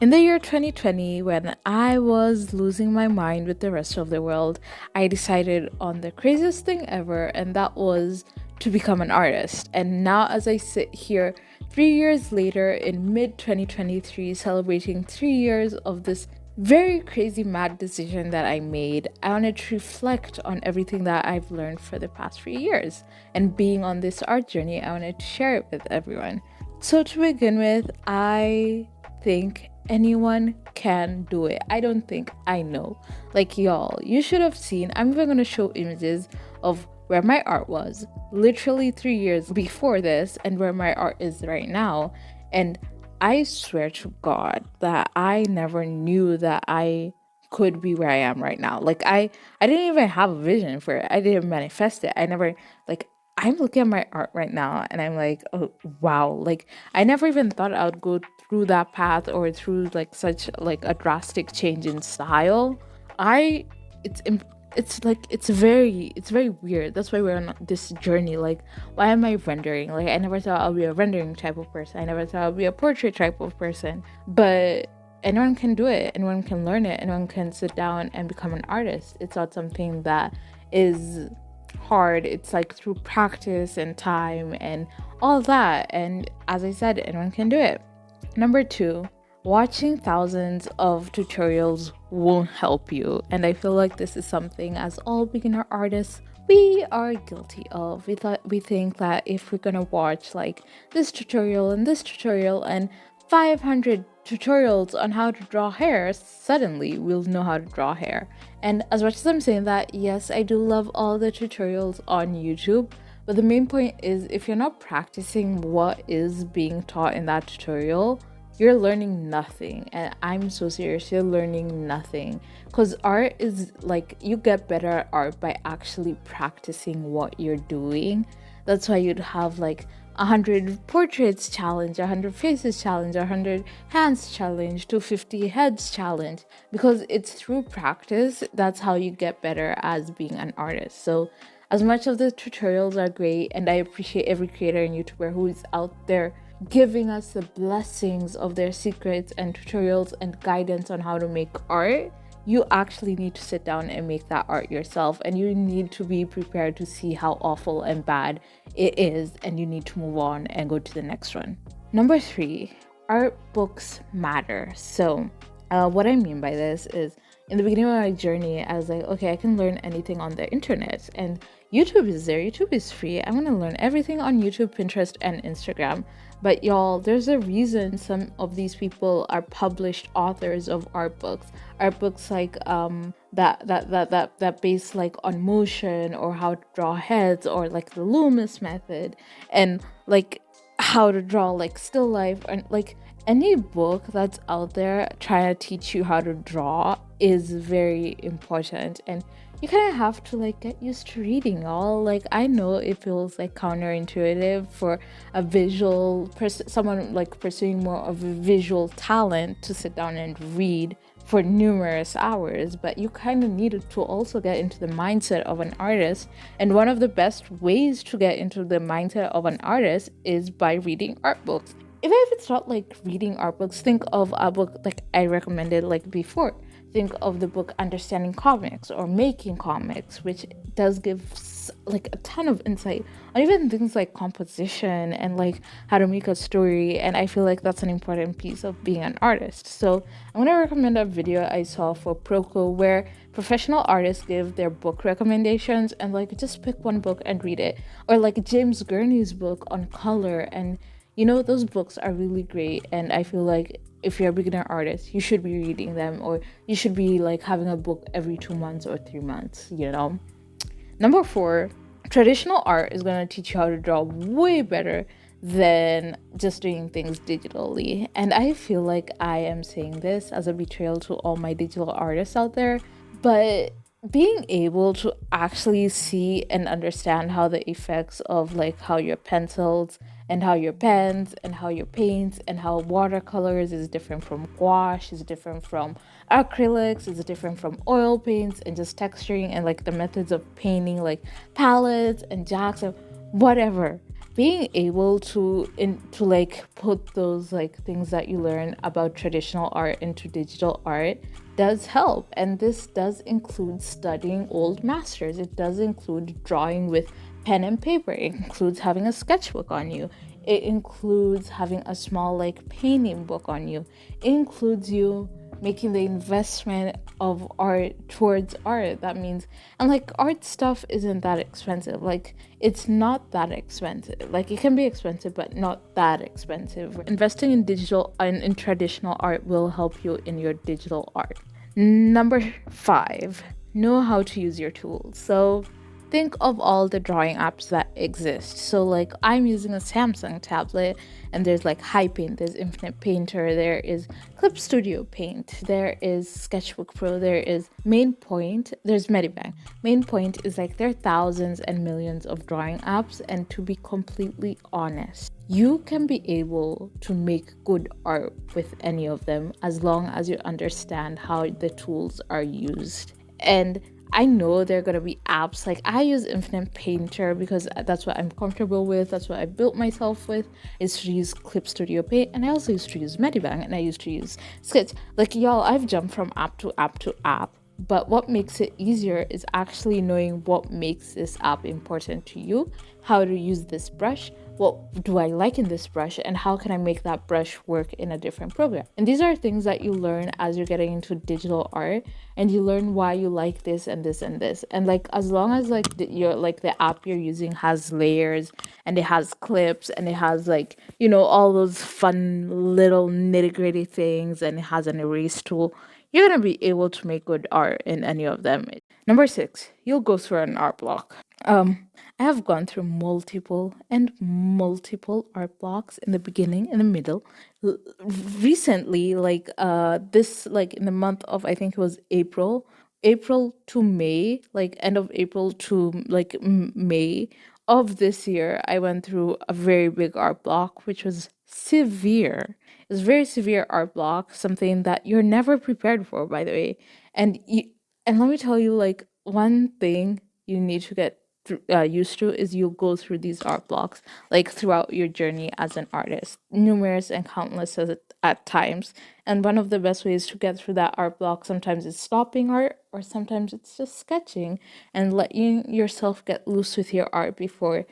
In the year 2020, when I was losing my mind with the rest of the world, I decided on the craziest thing ever, and that was to become an artist. And now, as I sit here 3 years later in mid 2023, celebrating 3 years of this very crazy, mad decision that I made, I wanted to reflect on everything that I've learned for the past 3 years. And being on this art journey, I wanted to share it with everyone. So, to begin with, I think anyone can do it. I don't think I know. Like, y'all, you should have seen. I'm even going to show images of where my art was literally 3 years before this and where my art is right now. And I swear to God that I never knew that I could be where I am right now. Like, I didn't even have a vision for it. I didn't manifest it. I never, like, I'm looking at my art right now and I'm like, oh wow, like I never even thought I would go through that path or through like such like a drastic change in style. I it's im- it's very weird. That's why we're on this journey. Like, why am I rendering? Like, I never thought I'll be a rendering type of person. I never thought I'll be a portrait type of person. But anyone can do it. Anyone can learn it. Anyone can sit down and become an artist. It's not something that is hard. It's like through practice and time and all that. And as I said, anyone can do it. Number two, watching thousands of tutorials won't help you. And I feel like this is something as all beginner artists we are guilty of. We think that if we're gonna watch like this tutorial and 500 tutorials on how to draw hair, suddenly we'll know how to draw hair. And as much as I'm saying that, yes, I do love all the tutorials on YouTube, but the main point is if you're not practicing what is being taught in that tutorial, you're learning nothing. And I'm so serious, you're learning nothing. Because art is like, you get better at art by actually practicing what you're doing. That's why you'd have like 100 portraits challenge, 100 faces challenge, 100 hands challenge, 250 heads challenge, because it's through practice. That's how you get better as being an artist. So as much of the tutorials are great, and I appreciate every creator and YouTuber who is out there giving us the blessings of their secrets and tutorials and guidance on how to make art, you actually need to sit down and make that art yourself, and you need to be prepared to see how awful and bad it is, and you need to move on and go to the next one. Number three, art books matter. So what I mean by this is, in the beginning of my journey, I was like, okay, I can learn anything on the internet, and YouTube is there. YouTube is free. I'm gonna learn everything on YouTube, Pinterest, and Instagram. But y'all, there's a reason some of these people are published authors of art books like that based like on motion or how to draw heads or like the Loomis method and like how to draw like still life, and like any book that's out there trying to teach you how to draw is very important. And you kind of have to like get used to reading all. Like, I know it feels like counterintuitive for a visual person, someone like pursuing more of a visual talent, to sit down and read for numerous hours, but you kind of need to also get into the mindset of an artist. And one of the best ways to get into the mindset of an artist is by reading art books. Even if it's not like reading art books, think of a book like I recommended like before. Think of the book Understanding Comics or Making Comics, which does give like a ton of insight on even things like composition and like how to make a story. And I feel like that's an important piece of being an artist. So I'm going to recommend a video I saw for Proco where professional artists give their book recommendations, and like just pick one book and read it. Or like James Gurney's book on color, and you know, those books are really great. And I feel like if you're a beginner artist, you should be reading them, or you should be like having a book every 2 months or 3 months, you know. Number four, traditional art is going to teach you how to draw way better than just doing things digitally. And I feel like I am saying this as a betrayal to all my digital artists out there, but being able to actually see and understand how the effects of like how your pencils and how your pens and how your paints and how watercolors is different from gouache, is different from acrylics, is different from oil paints, and just texturing and like the methods of painting like palettes and jacks or whatever. being able to like put those like things that you learn about traditional art into digital art does help. And this does include studying old masters. It does include drawing with pen and paper. It includes having a sketchbook on you. It includes having a small like painting book on you. It includes you making the investment of art towards art. That means, and like art stuff isn't that expensive. Like it's not that expensive. Like it can be expensive, but not that expensive. Investing in digital and in traditional art will help you in your digital art. Number 5, know how to use your tools. So think of all the drawing apps that exist. So like I'm using a Samsung tablet, and there's like Hypaint, there's Infinite Painter, there is Clip Studio Paint, there is Sketchbook Pro, there is Main Point, there's Medibang. Main Point is like there are thousands and millions of drawing apps, and to be completely honest, you can be able to make good art with any of them as long as you understand how the tools are used. And I know there are going to be apps like I use Infinite Painter because that's what I'm comfortable with. That's what I built myself with, is to use Clip Studio Paint. And I also used to use Medibang, and I used to use Sketch. Like, y'all, I've jumped from app to app to app. But what makes it easier is actually knowing what makes this app important to you, how to use this brush, what do I like in this brush, and how can I make that brush work in a different program. And these are things that you learn as you're getting into digital art, and you learn why you like this and this and this. And like as long as like the app you're using has layers, and it has clips, and it has like, you know, all those fun little nitty-gritty things, and it has an erase tool, you're gonna be able to make good art in any of them. Number 6, you'll go through an art block. I have gone through multiple and multiple art blocks in the beginning, in the middle. Recently, like this, like in the month of, I think it was April to May, like end of April to like May of this year, I went through a very big art block, which was severe. It's very severe art block, something that you're never prepared for, by the way. And and let me tell you, like one thing you need to get used to is you'll go through these art blocks like throughout your journey as an artist, numerous and countless at times. And one of the best ways to get through that art block, sometimes it's stopping art, or sometimes it's just sketching and letting yourself get loose with your art before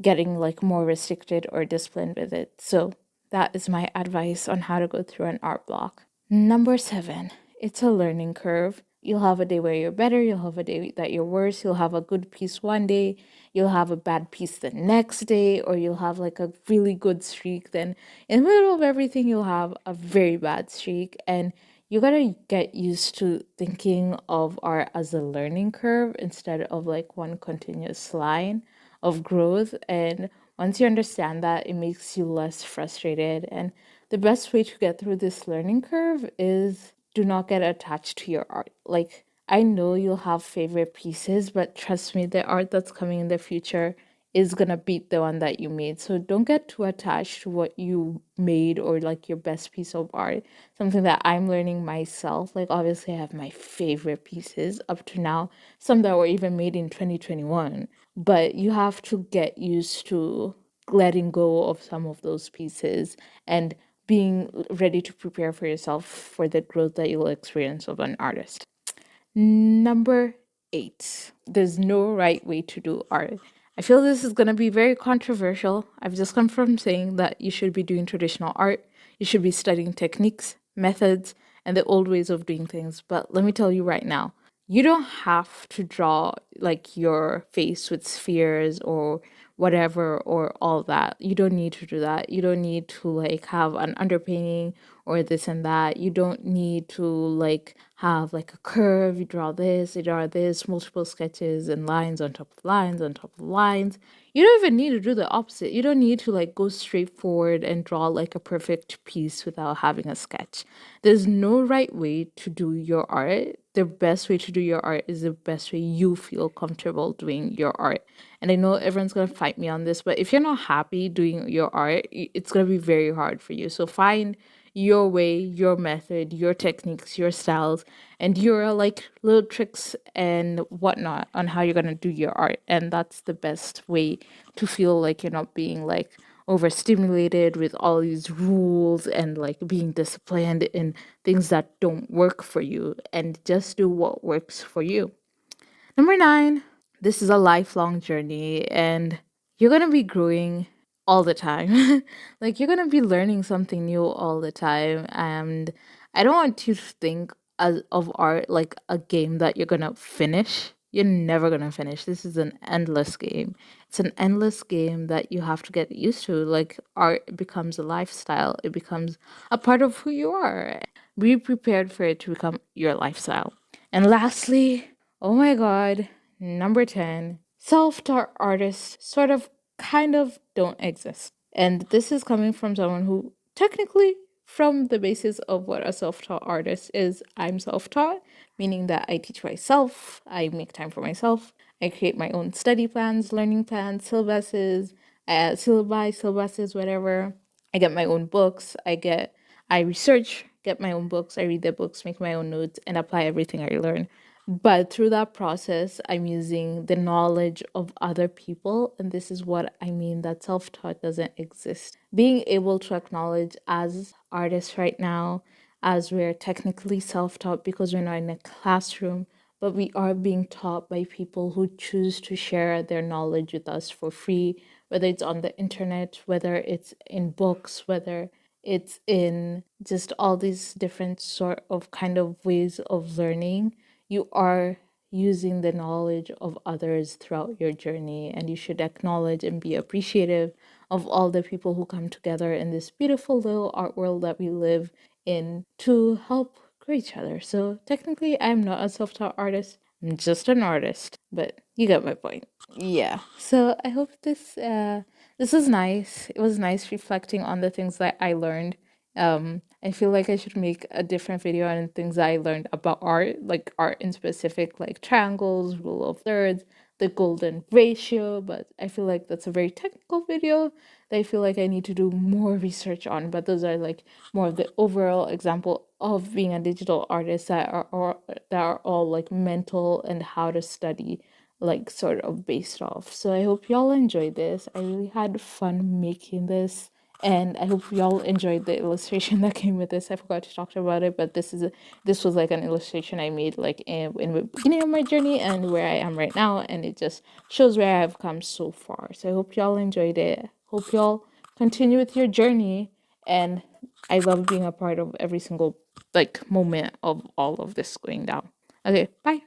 getting like more restricted or disciplined with it. So that is my advice on how to go through an art block. Number 7, it's a learning curve. You'll have a day where you're better, you'll have a day that you're worse, you'll have a good piece one day, you'll have a bad piece the next day, or you'll have like a really good streak. Then in the middle of everything, you'll have a very bad streak. And you gotta get used to thinking of art as a learning curve instead of like one continuous line of growth. And once you understand that, it makes you less frustrated. And the best way to get through this learning curve is do not get attached to your art. Like, I know you'll have favorite pieces, but trust me, the art that's coming in the future is gonna beat the one that you made. So don't get too attached to what you made or like your best piece of art. Something that I'm learning myself. Like, obviously, I have my favorite pieces up to now, some that were even made in 2021. But you have to get used to letting go of some of those pieces and being ready to prepare for yourself for the growth that you'll experience of an artist. Number 8, there's no right way to do art. I feel this is going to be very controversial. I've just come from saying that you should be doing traditional art, you should be studying techniques, methods, and the old ways of doing things. But let me tell you right now, you don't have to draw like your face with spheres or whatever or all that. You don't need to do that. You don't need to like have an underpainting or this and that. You don't need to like have like a curve. You draw this, multiple sketches and lines on top of lines on top of lines. You don't even need to do the opposite. You don't need to like go straight forward and draw like a perfect piece without having a sketch. There's no right way to do your art. The best way to do your art is the best way you feel comfortable doing your art. And I know everyone's going to fight me on this, but if you're not happy doing your art, it's going to be very hard for you. So find your way, your method, your techniques, your styles, and your like little tricks and whatnot on how you're gonna do your art. And that's the best way to feel like you're not being like overstimulated with all these rules and like being disciplined in things that don't work for you, and just do what works for you. Number nine, this is a lifelong journey and you're going to be growing all the time. Like you're going to be learning something new all the time. And I don't want you to think of art like a game that you're going to finish. You're never going to finish. This is an endless game. It's an endless game that you have to get used to. Like art becomes a lifestyle, it becomes a part of who you are. Be prepared for it to become your lifestyle. And lastly, oh my god, number 10, self taught artists sort of kind of don't exist. And this is coming from someone who technically, from the basis of what a self taught artist is, I'm self taught, meaning that I teach myself, I make time for myself, I create my own study plans, learning plans, syllabuses, whatever. I get my own books, I research, get my own books, I read the books, make my own notes, and apply everything I learn. But through that process, I'm using the knowledge of other people. And this is what I mean that self taught doesn't exist. Being able to acknowledge as artists right now, as we're technically self taught because we're not in a classroom, but we are being taught by people who choose to share their knowledge with us for free, whether it's on the internet, whether it's in books, whether it's in just all these different sort of kind of ways of learning. You are using the knowledge of others throughout your journey, and you should acknowledge and be appreciative of all the people who come together in this beautiful little art world that we live in to help grow each other. So technically I'm not a self-taught artist, I'm just an artist, but you get my point. Yeah, so I hope this was nice. It was nice reflecting on the things that I learned. I feel like I should make a different video on things that I learned about art, like art in specific, like triangles, rule of thirds, the golden ratio. But I feel like that's a very technical video that I feel like I need to do more research on. But those are like more of the overall example of being a digital artist that are all like mental and how to study, like sort of based off. So I hope y'all enjoyed this. I really had fun making this, and I hope y'all enjoyed the illustration that came with this. I forgot to talk about it, but this was like an illustration I made like in the beginning of my journey and where I am right now, and it just shows where I've come so far. So I hope y'all enjoyed it. Hope y'all continue with your journey, and I love being a part of every single like moment of all of this going down. Okay, bye.